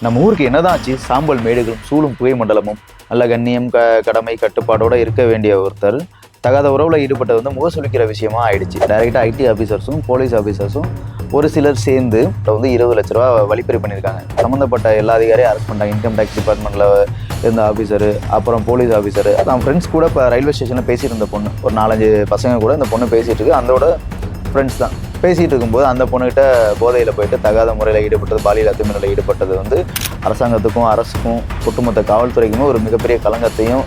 நம்ம ஊருக்கு என்னதான் ஆச்சு, சாம்பல் மேடுகளும் சூழும் புகை மண்டலமும் நல்ல கண்ணியம் கடமை கட்டுப்பாடோட இருக்க வேண்டிய ஒருத்தர் தகாத உறவுல ஈடுபட்டது வந்து முகசுளிக்கிற விஷயமா ஆயிடுச்சு. டைரக்டா ஐடி ஆஃபீஸர்ஸும் போலீஸ் ஆஃபீஸர்ஸும் ஒரு சிலர் சேர்ந்து வந்து 20 லட்ச ரூபா வழிப்பறி பண்ணியிருக்காங்க. சம்மந்தப்பட்ட எல்லா அதிகாரியும் அரெஸ்ட் பண்ணிட்டாங்க. இன்கம் டேக்ஸ் டிபார்ட்மெண்ட்டில் இருந்த ஆஃபீஸரு, அப்புறம் போலீஸ் ஆஃபீஸரு, அதான் ஃப்ரெண்ட்ஸ் கூட இப்போ ரயில்வே ஸ்டேஷனில் பேசிட்டு இருந்த பொண்ணு, ஒரு 4-5 பசங்க கூட இந்த பொண்ணு பேசிகிட்டு இருக்கு. அதோட ஃப்ரெண்ட்ஸ் தான் பேசிகிட்டு இருக்கும்போது அந்த பொண்ணுகிட்ட போதையில் போயிட்டு தகாத முறையில் ஈடுபட்டது, பாலியல் அத்துமீறலில் ஈடுபட்டது வந்து அரசாங்கத்துக்கும் அரசுக்கும் ஒட்டுமொத்த காவல்துறைக்குமே ஒரு மிகப்பெரிய களங்கத்தையும்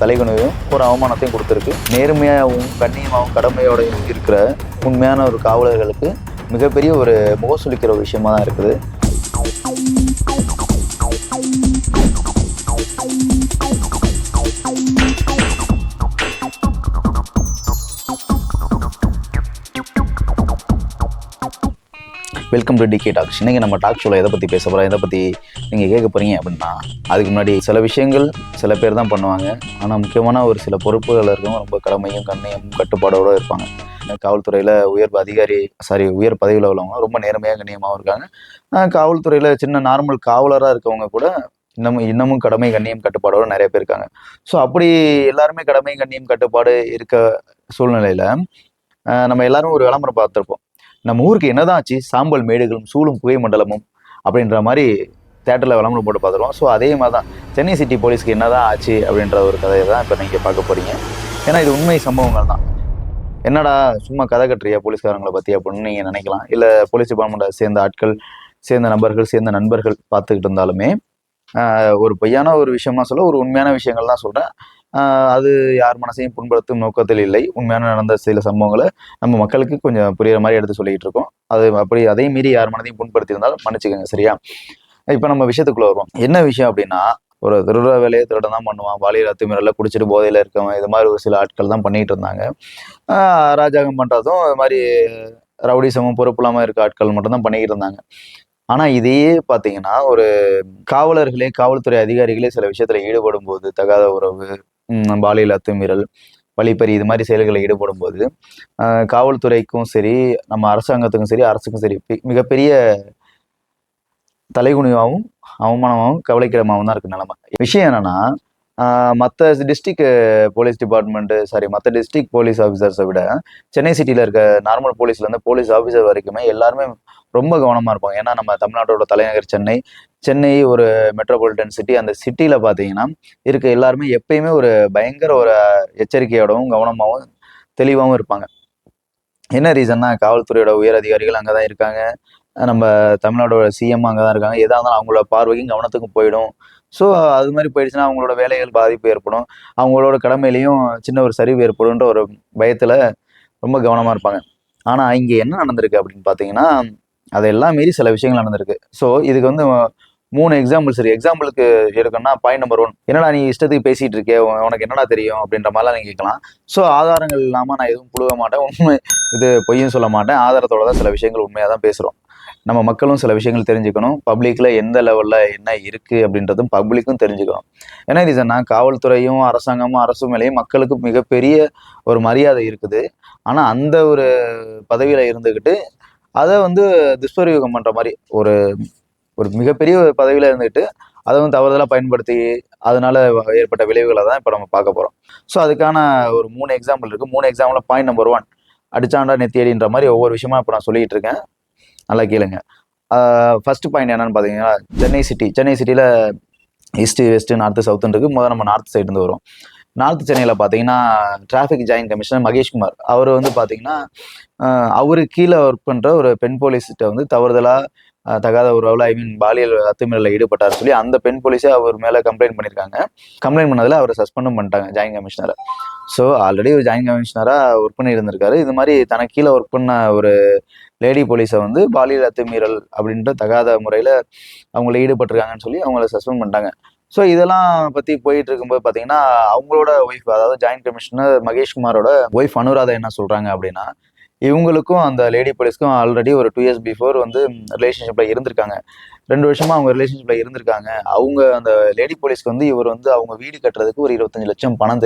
தலைகுனிவையும் ஒரு அவமானத்தையும் கொடுத்துருக்கு. நேர்மையாகவும் கண்ணியமாகவும் கடமையோடையும் இருக்கிற உண்மையான ஒரு காவலர்களுக்கு மிகப்பெரிய ஒரு முகசுளிக்கிற விஷயமா தான் இருக்குது. Welcome to DK talks. இன்றைக்கி நம்ம டாக் ஷோவில் எதை பற்றி பேச போகிறோம், எதை பற்றி நீங்கள் கேட்க போகிறீங்க அப்படின்னா, அதுக்கு முன்னாடி சில விஷயங்கள் சில பேர் தான் பண்ணுவாங்க. ஆனால் முக்கியமான ஒரு சில பொறுப்புகள் இருக்கவங்க ரொம்ப கடமையும் கண்ணியமும் கட்டுப்பாடோடு இருப்பாங்க. காவல்துறையில் உயர் பதவியில் உள்ளவங்க ரொம்ப நேர்மையாக கண்ணியமாகவும் இருக்காங்க. காவல்துறையில் சின்ன நார்மல் காவலராக இருக்கவங்க கூட இன்னமும் கடமை கண்ணியம் கட்டுப்பாடோடு நிறைய பேர் இருக்காங்க. ஸோ அப்படி எல்லாருமே கடமை கண்ணியம் கட்டுப்பாடு இருக்க சூழ்நிலையில் நம்ம எல்லாரும் ஒரு விளம்பரம் பார்த்துருப்போம். நம்ம ஊருக்கு என்னதான் ஆச்சு, சாம்பல் மேடுகளும் சூழும் புகை மண்டலமும் அப்படின்ற மாதிரி தேட்டரில் விளம்பரம் போட்டு பார்த்துருவோம். ஸோ அதே மாதிரி தான் சென்னை சிட்டி போலீஸ்க்கு என்னதான் ஆச்சு அப்படின்ற ஒரு கதையை தான் இப்போ நீங்கள் பார்க்க போகிறீங்க. ஏன்னா இது உண்மை சம்பவங்கள் தான். என்னடா சும்மா கதை கட்டுறியா போலீஸ்காரங்களை பற்றி அப்படின்னு நீங்கள் நினைக்கலாம். இல்லை போலீஸ் டிபார்ட்மெண்ட்டை சேர்ந்த ஆட்கள், சேர்ந்த நபர்கள், சேர்ந்த நண்பர்கள் பார்த்துக்கிட்டு இருந்தாலுமே ஒரு பொய்யான ஒரு விஷயமா சொல்ல, ஒரு உண்மையான விஷயங்கள் தான் சொல்கிறேன். அது யார் மனசையும் புண்படுத்தும் நோக்கத்தில் இல்லை. உண்மையான நடந்த சில சம்பவங்களை நம்ம மக்களுக்கு கொஞ்சம் புரியுற மாதிரி எடுத்து சொல்லிட்டு இருக்கோம். அது அப்படி அதையும் மீறி யார் மனதையும் புண்படுத்தி இருந்தாலும் மன்னிச்சுக்கோங்க, சரியா? இப்போ நம்ம விஷயத்துக்குள்ள வருவோம். என்ன விஷயம் அப்படின்னா, ஒரு திருட வேலையை திருட தான் பண்ணுவான், பாலியல் அத்துமீறல குடிச்சிட்டு போதையில் இருக்கவன், இது மாதிரி ஒரு சில ஆட்கள் தான் பண்ணிட்டு இருந்தாங்க. அராஜகம் பண்ணுறதும் இது மாதிரி ரவுடிசமும் பொறுப்பு இல்லாமல் இருக்க ஆட்கள் மட்டும் தான் பண்ணிக்கிட்டு இருந்தாங்க. ஆனால் இதையே பார்த்தீங்கன்னா, ஒரு காவல்துறை அதிகாரிகளே சில விஷயத்தில் ஈடுபடும் போது, தகாத உறவு, பாலியல் அத்துமீறல், வழிப்பறி இது மாதிரி செயல்களில் ஈடுபடும் போது காவல்துறைக்கும் சரி, நம்ம அரசாங்கத்துக்கும் சரி, அரசுக்கும் சரி மிகப்பெரிய தலைகுனிவாகவும் அவமானமாகவும் கவலைக்கிடமாகவும் தான் இருக்கு நிலைமை. விஷயம் என்னன்னா, மற்ற டிஸ்ட்ரிக்ட் போலீஸ் டிபார்ட்மெண்ட்டு மற்ற டிஸ்ட்ரிக்ட் போலீஸ் ஆஃபீஸர்ஸை விட சென்னை சிட்டியில் இருக்க நார்மல் போலீஸ்லேருந்து போலீஸ் ஆஃபீஸர் வரைக்குமே எல்லாருமே ரொம்ப கவனமாக இருப்பாங்க. ஏன்னா நம்ம தமிழ்நாட்டோட தலைநகர் சென்னை ஒரு மெட்ரோபாலிட்டன் சிட்டி. அந்த சிட்டியில் பார்த்தீங்கன்னா இருக்க எல்லாருமே எப்பயுமே ஒரு பயங்கர ஒரு எச்சரிக்கையோடவும் கவனமாகவும் தெளிவாகவும் இருப்பாங்க. என்ன ரீசன்னா, காவல்துறையோட உயர் அதிகாரிகள் அங்கே தான் இருக்காங்க. நம்ம தமிழ்நாடோட சிஎம் அங்கே தான் இருக்காங்க. எதாக இருந்தாலும் அவங்களோட பார்வைக்கும் கவனத்துக்கும் போயிடும். ஸோ அது மாதிரி போயிடுச்சுன்னா அவங்களோட வேலைகள் பாதிப்பு ஏற்படும், அவங்களோட கடமையிலையும் சின்ன ஒரு சரிவு ஏற்படும்ன்ற ஒரு பயத்தில் ரொம்ப கவனமாக இருப்பாங்க. ஆனால் இங்கே என்ன நடந்திருக்கு அப்படின்னு பார்த்தீங்கன்னா, அதெல்லாம் மீறி சில விஷயங்கள் நடந்திருக்கு. ஸோ இதுக்கு வந்து 3 எக்ஸாம்பிள்ஸ் இருக்குது. எக்ஸாம்பிளுக்கு எடுக்கணும்னா பாயிண்ட் நம்பர் 1, என்னடா நீ இஷ்டத்துக்கு பேசிகிட்டு இருக்கே, உனக்கு என்னடா தெரியும் அப்படின்ற மாதிரிலாம் நீங்கள் கேட்கலாம். ஸோ ஆதாரங்கள் இல்லாமல் நான் எதுவும் புழுக மாட்டேன், உண்மை இது பொய்யும் சொல்ல மாட்டேன், ஆதாரத்தோட தான் சில விஷயங்கள் உண்மையாக தான் பேசுகிறோம். நம்ம மக்களும் சில விஷயங்கள் தெரிஞ்சுக்கணும், பப்ளிக்கில் எந்த லெவலில் என்ன இருக்குது அப்படின்றதும் பப்ளிக்கும் தெரிஞ்சுக்கணும். என்ன ரீசன்னா, காவல்துறையும் அரசாங்கமும் அரசு மேலேயும் மக்களுக்கு மிகப்பெரிய ஒரு மரியாதை இருக்குது. ஆனால் அந்த ஒரு பதவியில் இருந்துக்கிட்டு அதை வந்து துஷ்பிரயோகம் பண்ணுற மாதிரி ஒரு மிகப்பெரிய பதவியில் இருந்துக்கிட்டு அதை வந்து தவறுதலாக பயன்படுத்தி அதனால ஏற்பட்ட விளைவுகளை தான் இப்போ நம்ம பார்க்க போகிறோம். ஸோ அதுக்கான ஒரு 3 எக்ஸாம்பிள் இருக்குது. 3 எக்ஸாம்பிள் பாயிண்ட் நம்பர் 1, அடிச்சாண்டா நெத்தியடின்ற மாதிரி ஒவ்வொரு விஷயமா இப்போ நான் சொல்லிட்டு இருக்கேன், நல்லா கேளுங்க. ஃபர்ஸ்ட் பாயிண்ட் என்னன்னு பார்த்தீங்கன்னா, சென்னை சிட்டியில் ஈஸ்ட் வெஸ்ட்டு நார்த்து சவுத்துன்னு இருக்குது. முதல்ல நம்ம நார்த் சைடு வரும். நார்த் சென்னையில் பார்த்தீங்கன்னா டிராஃபிக் ஜாயின்ட் கமிஷனர் மகேஷ்குமார் அவர் வந்து பார்த்தீங்கன்னா அவரு கீழே ஒர்க் பண்ணுற ஒரு பெண் போலீஸ்கிட்ட வந்து தவறுதலாக தகாத உறவில் பாலியல் அத்துமீறலில் ஈடுபட்டார் சொல்லி அந்த பெண் போலீஸே அவர் மேலே கம்ப்ளைண்ட் பண்ணியிருக்காங்க. கம்ப்ளைண்ட் பண்ணதில் அவரை சஸ்பெண்டும் பண்ணிட்டாங்க, ஜாயின்ட் கமிஷனரை. ஸோ ஆல்ரெடி ஒரு ஜாயின்ட் கமிஷனராக ஒர்க் பண்ணி இருந்திருக்காரு. இது மாதிரி தனக்கு கீழே ஒர்க் பண்ண ஒரு லேடி போலீஸை வந்து பாலியல் அத்துமீறல் அப்படின்ற தகாத முறையில் அவங்கள ஈடுபட்டிருக்காங்கன்னு சொல்லி அவங்கள சஸ்பெண்ட் பண்ணிட்டாங்க. ஸோ இதெல்லாம் பற்றி போயிட்டு இருக்கும்போது பார்த்தீங்கன்னா, அவங்களோட ஒய்ஃப், அதாவது ஜாயின்ட் கமிஷனர் மகேஷ்குமாரோட ஒய்ஃப் அனுராதா என்ன சொல்கிறாங்க அப்படின்னா, இவங்களுக்கும் அந்த லேடி போலீஸ்க்கும் ஆல்ரெடி ஒரு 2 இயர்ஸ் பிஃபோர் வந்து ரிலேஷன்ஷிப்பில் இருந்திருக்காங்க. 2 வருஷமா அவங்க ரிலேஷன்ஷிப்பில் இருந்திருக்காங்க. அவங்க அந்த லேடி போலீஸ்க்கு வந்து இவர் வந்து அவங்க வீடு கட்டுறதுக்கு ஒரு 25 லட்சம் பணம்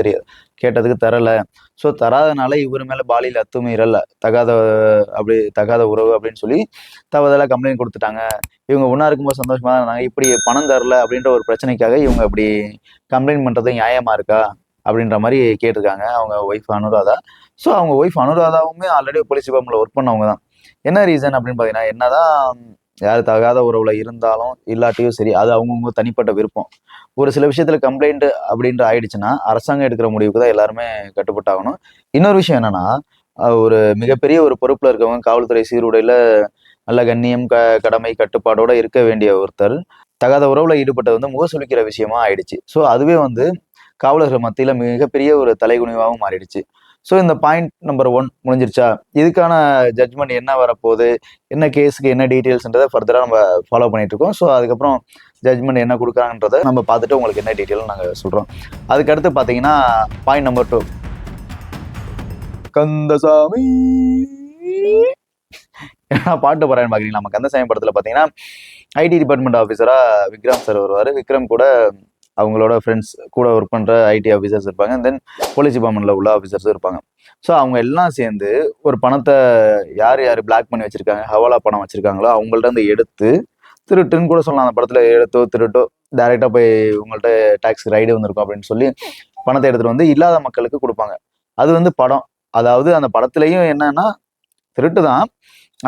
கேட்டதுக்கு தரல. ஸோ தராதனால இவர் மேலே பாலியல் அத்துமீறல், தகாத உறவு அப்படின்னு சொல்லி தவறுதலா கம்ப்ளைண்ட் கொடுத்துட்டாங்க. இவங்க ஒன்றா இருக்கும்போது சந்தோஷமா தான் இருந்தாங்க. இப்படி பணம் தரல அப்படின்ற ஒரு பிரச்சனைக்காக இவங்க இப்படி கம்ப்ளைண்ட் பண்ணுறது நியாயமா இருக்கா அப்படின்ற மாதிரி கேட்டிருக்காங்க அவங்க ஒய்ஃப் அனுராதா. ஸோ அவங்க ஒய்ஃப் அனுராதாவுமே ஆல்ரெடி போலீஸ் டிபார்ட்மெண்ட்ல ஒர்க் பண்ணவங்க தான். என்ன ரீசன் அப்படின்னு பார்த்தீங்கன்னா, என்னதான் யார் தகாத உறவுல இருந்தாலும் இல்லாட்டியும் சரி, அது அவங்கவுங்க தனிப்பட்ட விருப்பம். ஒரு சில விஷயத்துல கம்ப்ளைண்ட் அப்படின்ற ஆயிடுச்சுன்னா அரசாங்கம் எடுக்கிற முடிவுக்கு தான் எல்லாருமே கட்டுப்பட்டாகணும். இன்னொரு விஷயம் என்னன்னா, ஒரு மிகப்பெரிய ஒரு பொறுப்புல இருக்கவங்க, காவல்துறை சீருடையில நல்ல கண்ணியம், கடமை, கட்டுப்பாடோட இருக்க வேண்டிய ஒருத்தர் தகாத உறவுல ஈடுபட்டது வந்து முகசுளிக்கிற விஷயமா ஆயிடுச்சு. ஸோ அதுவே வந்து காவலர்கள் மத்தியில மிகப்பெரிய ஒரு தலைகுனிவாகவும் மாறிடுச்சு. ஸோ இந்த பாயிண்ட் நம்பர் 1 முடிஞ்சிருச்சா? இதுக்கான ஜட்ஜ்மெண்ட் என்ன வரப்போகுது, என்ன கேஸுக்கு என்ன டீட்டெயில்ஸ்ன்றதை ஃபர்தராக நம்ம ஃபாலோ பண்ணிட்டு இருக்கோம். ஸோ அதுக்கப்புறம் ஜட்ஜ்மெண்ட் என்ன கொடுக்குறாங்கன்றதை நம்ம பார்த்துட்டு உங்களுக்கு என்ன டீட்டெயிலும் நாங்கள் சொல்கிறோம். அதுக்கடுத்து பார்த்தீங்கன்னா பாயிண்ட் நம்பர் 2, கந்தசாமி என்ன பாட்டு போறான்னு பாக்குறீங்களா? நம்ம கந்தசாமி படத்துல பாத்தீங்கன்னா ஐடி டிபார்ட்மெண்ட் ஆஃபீஸரா விக்ரம் சார் வருவாரு. விக்ரம் கூட அவங்களோட ஃப்ரெண்ட்ஸ் கூட ஒர்க் பண்ற ஐடி ஆஃபீஸர்ஸ் இருப்பாங்க. தென் போலீஸ் டிபார்ட்மெண்ட்ல உள்ள ஆஃபீஸர்ஸும் இருப்பாங்க. ஸோ அவங்க எல்லாம் சேர்ந்து ஒரு பணத்தை யார் யார் பிளாக் பண்ணி வச்சிருக்காங்க, ஹவாலா பணம் வச்சிருக்காங்களோ அவங்கள்ட்ட இருந்து எடுத்து, திருட்டுன்னு கூட சொல்லலாம். அந்த படத்துல எடுத்தோ திருட்டோ டைரக்டா போய் உங்கள்ட்ட டாக்ஸ் ரைடு வந்திருக்கும் அப்படின்னு சொல்லி பணத்தை எடுத்துட்டு வந்து இல்லாத மக்களுக்கு கொடுப்பாங்க. அது வந்து படம். அதாவது அந்த படத்துலயும் என்னன்னா திருட்டு தான்.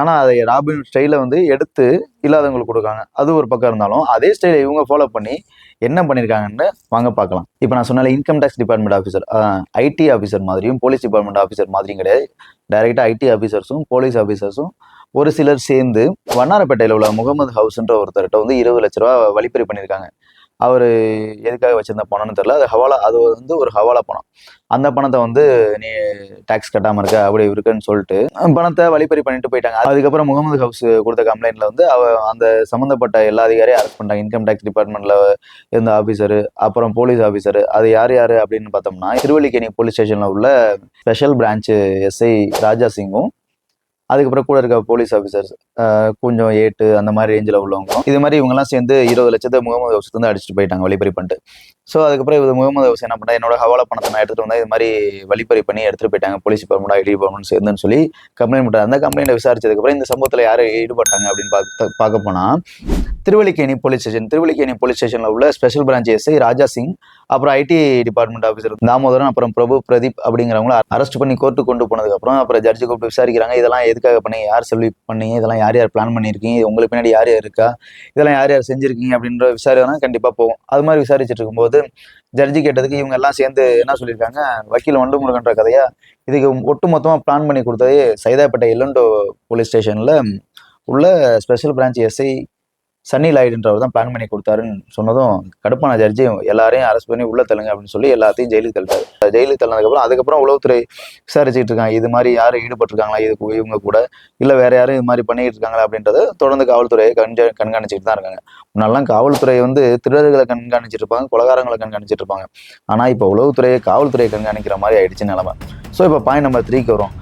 ஆனா அதை ராபின் ஸ்டைல வந்து எடுத்து இல்லாதவங்களுக்கு கொடுக்காங்க. அது ஒரு பக்கம் இருந்தாலும் அதே ஸ்டைலை இவங்க ஃபாலோ பண்ணி என்ன பண்ணியிருக்காங்கன்னு வாங்க பார்க்கலாம். இப்போ நான் சொன்னால income tax department officer, IT officer மாதிரியும் போலீஸ் டிபார்ட்மெண்ட் ஆஃபீஸர் மாதிரியும் கிடையாது. டைரக்டா ஐடி ஆஃபீஸர்ஸும் போலீஸ் ஆஃபீஸர்ஸும் ஒரு சிலர் சேர்ந்து வண்ணாரப்பேட்டையில் உள்ள முகமது ஹவுஸ்ன்ற ஒருத்தர்கிட்ட வந்து 20 லட்ச ரூபா வழிப்பறி பண்ணியிருக்காங்க. அவரு எதுக்காக வச்சிருந்த பணம்னு தெரியல. அது வந்து ஒரு ஹவாலா பணம். அந்த பணத்தை வந்து நீ டாக்ஸ் கட்டாம இருக்க அப்படி இருக்குன்னு சொல்லிட்டு பணத்தை வழிப்பறி பண்ணிட்டு போயிட்டாங்க. அதுக்கப்புறம் முகமது ஹவுஸ் கொடுத்த கம்ப்ளைண்ட்ல வந்து அந்த சம்பந்தப்பட்ட எல்லா அதிகாரியும் அரெஸ்ட் பண்ணாங்க. இன்கம் டேக்ஸ் டிபார்ட்மெண்ட்ல இருந்த ஆஃபீஸரு, அப்புறம் போலீஸ் ஆஃபீஸரு. அது யார் யாரு அப்படின்னு பார்த்தோம்னா, திருவல்லிக்கேணி போலீஸ் ஸ்டேஷன்ல உள்ள ஸ்பெஷல் பிரான்ச் எஸ்ஐ ராஜா சிங்கும், அதுக்கப்புறம் கூட இருக்க போலீஸ் ஆஃபீஸர்ஸ் கொஞ்சம் 8 அந்த மாதிரி ரேஞ்சில் உள்ளவங்க. இது மாதிரி இவங்கெல்லாம் சேர்ந்து 20 லட்சத்தை முகமது ஹவுஸ் வந்து அடிச்சுட்டு போயிட்டாங்க வழிப்பறி பண்ணிட்டு. ஸோ அதுக்கப்புறம் இது முகமது ஹவுஸ் என்ன பண்ணா, என்னோட ஹவாலா பணத்தை நான் எடுத்துட்டு வந்தா இது மாதிரி வழிப்பறி பண்ணி எடுத்துட்டு போயிட்டாங்க போலீஸ் டிபார்ட்மெண்ட் ஐடி டிபார்ட்மெண்ட் சேர்ந்துன்னு சொல்லி கம்ப்ளைண்ட் பண்ணாரு. அந்த கம்ப்ளைண்ட்டை விசாரிச்சதுக்கப்புறம் இந்த சம்பவத்தில் யார் ஈடுபட்டாங்க அப்படின்னு பார்க்க போனா திருவல்லிக்கேணி போலீஸ் ஸ்டேஷன்ல உள்ள ஸ்பெஷல் பிரான்ச் எஸ்ஐ ராஜா சிங், அப்புறம் ஐடி டிபார்ட்மெண்ட் ஆஃபீஸர் தாமோதரன், அப்புறம் பிரபு பிரதீப் அப்படிங்கிறவங்கள அரெஸ்ட் பண்ணி கோர்ட்டுக்கு கொண்டு போனதுக்கப்புறம் அப்புறம் ஜட்ஜி கூப்பிட்டு விசாரிக்கிறாங்க. இதெல்லாம் எதுக்காக பண்ணீங்க, யார் சொல்லி பண்ணீங்க, இதெல்லாம் யார் யார் பிளான் பண்ணியிருக்கீங்க, உங்களுக்கு பின்னாடி யார் யார் இருக்கா, இதெல்லாம் யார் யார் செஞ்சிருக்கீங்க அப்படின்ற விசாரினா கண்டிப்பாக போகும். அது மாதிரி விசாரிச்சுட்டு இருக்கும்போது ஜட்ஜி கேட்டதுக்கு இவங்க எல்லாம் சேர்ந்து என்ன சொல்லியிருக்காங்க, வக்கீல் வண்டு முருகன்ற கதையா இதுக்கு ஒட்டு மொத்தமாக பிளான் பண்ணி கொடுத்தது சைதாப்பேட்டை எல்லண்டோ போலீஸ் ஸ்டேஷனில் உள்ள ஸ்பெஷல் பிரான்ச் எஸ்ஐ சன்னி லாய்டுன்றவர் தான் பிளான் பண்ணி கொடுத்தாருன்னு சொன்னதும் கடுப்பான ஜட்ஜி எல்லாரையும் அரெஸ்ட் பண்ணி உள்ள தள்ளுங்க அப்படின்னு சொல்லி எல்லாத்தையும் ஜெயிலுக்கு தள்ளிட்டாரு. ஜெயிலுக்கு தள்ளதுக்கப்புறம் அதுக்கப்புறம் உளவுத்துறை விசாரிச்சுட்டு இருக்காங்க. இது மாதிரி யாரும் ஈடுபட்டிருக்காங்களா இதுக்கு இவங்க கூட, இல்லை வேற யாரும் இது மாதிரி பண்ணிட்டு இருக்காங்களா அப்படின்றத தொடர்ந்து காவல்துறையை கண்காணிச்சுட்டு தான் இருக்காங்க. முன்னாலாம் காவல்துறை வந்து திருடர்களை கண்காணிச்சிட்டு இருப்பாங்க, கொலகாரங்களை கண்காணிச்சிட்டு இருப்பாங்க. ஆனா இப்போ உளவுத்துறையை காவல்துறையை கண்காணிக்கிற மாதிரி ஆயிடுச்சு நிலைமை. ஸோ இப்போ பாயிண்ட் நம்பர் 3க்கு வரும்.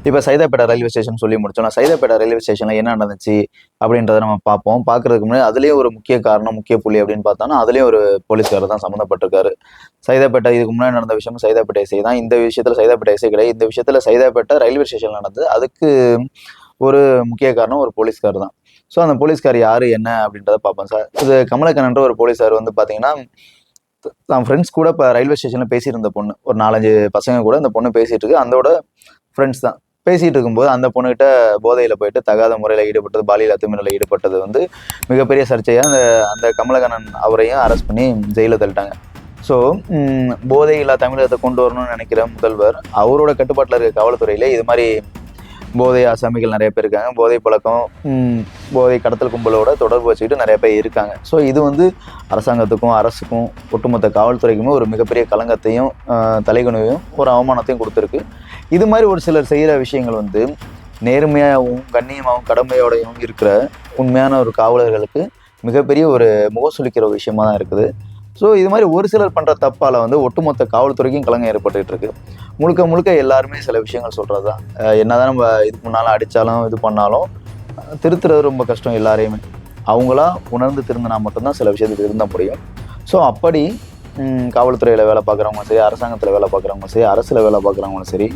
இப்போ சைதாப்பேட்டை ரயில்வே ஸ்டேஷன் சொல்லி முடிச்சோம்னா, சைதாப்பேட்டை ரயில்வே ஸ்டேஷனில் என்ன நடந்துச்சு அப்படின்றத நம்ம பார்ப்போம். பார்க்கறதுக்கு முன்னாடி அதுலேயும் ஒரு முக்கிய புள்ளி அப்படின்னு பார்த்தோம்னா, அதுலேயும் ஒரு போலீஸ்காரர் தான் சம்மந்தப்பட்டிருக்காரு. சைதாப்பேட்டை இதுக்கு முன்னாடி நடந்த விஷயம் சைதாப்பேட்டை எஸ்ஐ தான். இந்த விஷயத்தில் சைதாப்பேட்டை எஸ்ஐ கிடையாது. இந்த விஷயத்தில் சைதாப்பேட்டை ரயில்வே ஸ்டேஷனில் நடந்தது. அதுக்கு ஒரு முக்கிய காரணம் ஒரு போலீஸ்கார் தான். ஸோ அந்த போலீஸ்கார் யார் என்ன அப்படின்றத பார்ப்போம். சார் இது கமலக்கண்ணன்ற ஒரு போலீஸார் வந்து பார்த்தீங்கன்னா, தான் ஃப்ரெண்ட்ஸ் கூட இப்போ ரயில்வே ஸ்டேஷனில் பேசியிருந்த பொண்ணு, ஒரு 4-5 பசங்க கூட இந்த பொண்ணு பேசிகிட்டு இருக்கு. அதோட ஃப்ரெண்ட்ஸ் தான். பேசிகிட்டு இருக்கும்போது அந்த பொண்ணுகிட்ட போதையில் போயிட்டு தகாத முறையில் ஈடுபட்டது, பாலியல் அத்துமீறலில் ஈடுபட்டது வந்து மிகப்பெரிய சர்ச்சையாக அந்த கமலக்கண்ணன் அவரையும் அரெஸ்ட் பண்ணி ஜெயிலில் தள்ளிட்டாங்க. ஸோ போதை இல்லா தமிழகத்தை கொண்டு வரணும்னு நினைக்கிற முதல்வர், அவரோட கட்டுப்பாட்டில் இருக்க காவல்துறையிலே இது மாதிரி போதை ஆசாமிகள் நிறைய பேர் இருக்காங்க. போதை பழக்கம், போதை கடத்தல் கும்பலோட தொடர்பு வச்சுக்கிட்டு நிறைய பேர் இருக்காங்க. ஸோ இது வந்து அரசாங்கத்துக்கும் அரசுக்கும் ஒட்டுமொத்த காவல்துறைக்குமே ஒரு மிகப்பெரிய களங்கத்தையும் தலைகுனிவையும் ஒரு அவமானத்தையும் கொடுத்துருக்கு. இது மாதிரி ஒரு சிலர் செய்கிற விஷயங்கள் வந்து நேர்மையாகவும் கண்ணியமாகவும் கடமையோடையும் இருக்கிற உண்மையான ஒரு காவலர்களுக்கு மிகப்பெரிய ஒரு முகசுளிக்கிற விஷயமா தான் இருக்குது. ஸோ இது மாதிரி ஒரு சிலர் பண்ணுற தப்பால் வந்து ஒட்டுமொத்த காவல்துறைக்கும் கலங்கம் ஏற்பட்டுட்டு இருக்கு. முழுக்க முழுக்க எல்லாருமே சில விஷயங்கள் சொல்கிறது தான். என்னதான் நம்ம இதுக்கு முன்னால் அடித்தாலும் இது பண்ணாலும் திருத்துறது ரொம்ப கஷ்டம் எல்லாரையுமே. அவங்களா உணர்ந்து திருந்தினா மட்டும்தான் சில விஷயத்துக்கு திருந்த முடியும். ஸோ அப்படி காவல்துறையில் வேலை பார்க்குறவங்களும் சரி, அரசாங்கத்தில் வேலை பார்க்குறவங்களும் சரி, அரசில் வேலை பார்க்குறவங்களும் சரி,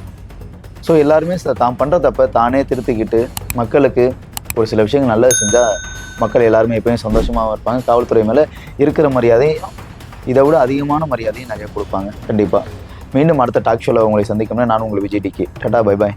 ஸோ எல்லாருமே தான் பண்ணுற தப்பை தானே திருத்திக்கிட்டு மக்களுக்கு ஒரு சில விஷயங்கள் நல்லது செஞ்சால் மக்கள் எல்லாருமே எப்பயும் சந்தோஷமாகவும் இருப்பாங்க. காவல்துறை மேலே இருக்கிற மரியாதையும் இதை விட அதிகமான மரியாதையும் நிறைய கொடுப்பாங்க கண்டிப்பாக. மீண்டும் அடுத்த டாக் ஷோவில் உங்களை சந்திக்கணும்னா நான் உங்களை விஜய் டிகே. டாடா, பை பாய்.